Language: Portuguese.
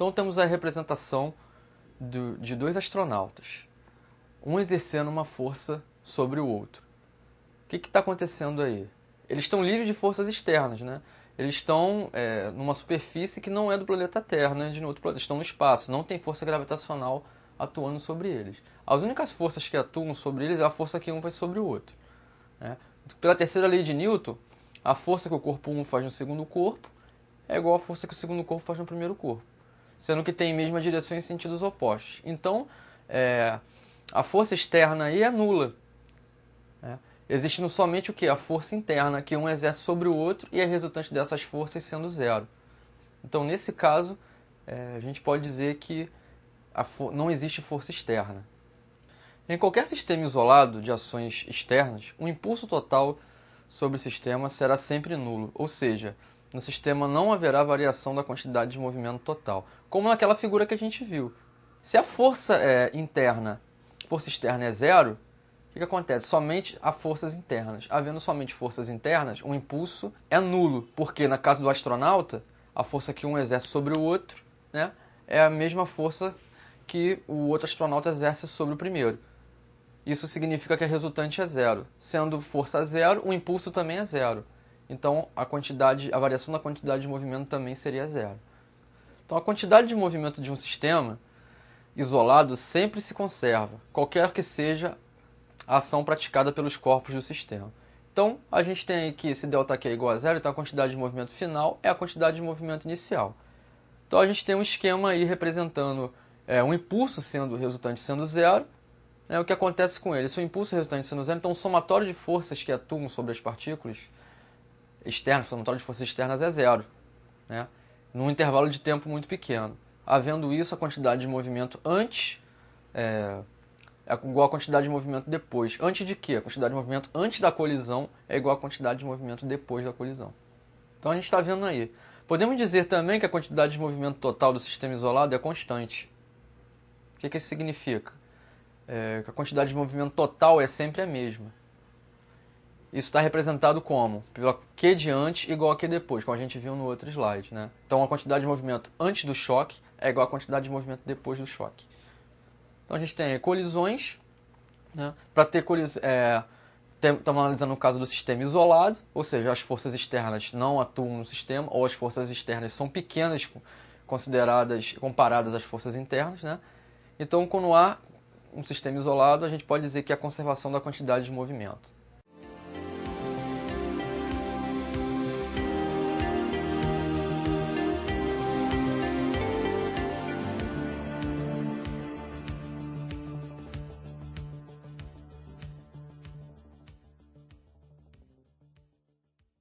Então temos a representação de dois astronautas, um exercendo uma força sobre o outro. O que está acontecendo aí? Eles estão livres de forças externas, né? Eles estão numa superfície que não é do planeta Terra, né? De outro planeta. Estão no espaço, não tem força gravitacional atuando sobre eles. As únicas forças que atuam sobre eles é a força que um faz sobre o outro, né? Pela terceira lei de Newton, a força que o corpo 1 faz no segundo corpo é igual à força que o segundo corpo faz no primeiro corpo, sendo que tem mesma direção em sentidos opostos. Então, a força externa aí é nula, né? Existindo somente o que? A força interna que um exerce sobre o outro e a resultante dessas forças sendo zero. Então, nesse caso, a gente pode dizer que não existe força externa. Em qualquer sistema isolado de ações externas, o impulso total sobre o sistema será sempre nulo, ou seja, no sistema não haverá variação da quantidade de movimento total, como naquela figura que a gente viu. Se a força força externa é zero, o que acontece? Somente há forças internas. Havendo somente forças internas, o impulso é nulo, porque na casa do astronauta, a força que um exerce sobre o outro, né, é a mesma força que o outro astronauta exerce sobre o primeiro. Isso significa que a resultante é zero. Sendo força zero, o impulso também é zero. Então a variação da quantidade de movimento também seria zero. Então a quantidade de movimento de um sistema isolado sempre se conserva, qualquer que seja a ação praticada pelos corpos do sistema. Então a gente tem aqui esse ΔQ é igual a zero, então a quantidade de movimento final é a quantidade de movimento inicial. Então a gente tem um esquema aí representando um impulso resultante sendo zero. O que acontece com ele? Se o impulso resultante sendo zero, então o somatório de forças que atuam sobre as partículas externas, o somatório de forças externas é zero, né? Num intervalo de tempo muito pequeno. Havendo isso, a quantidade de movimento antes é igual à quantidade de movimento depois. Antes de quê? A quantidade de movimento antes da colisão é igual à quantidade de movimento depois da colisão. Então a gente está vendo aí. Podemos dizer também que a quantidade de movimento total do sistema isolado é constante. O que isso significa? Que a quantidade de movimento total é sempre a mesma. Isso está representado como? Pela Q de antes igual a Q depois, como a gente viu no outro slide, né? Então a quantidade de movimento antes do choque é igual à quantidade de movimento depois do choque. Então a gente tem colisões, né? Para ter colisão, estamos analisando o caso do sistema isolado, ou seja, as forças externas não atuam no sistema, ou as forças externas são pequenas comparadas às forças internas, né? Então, quando há um sistema isolado, a gente pode dizer que é a conservação da quantidade de movimento.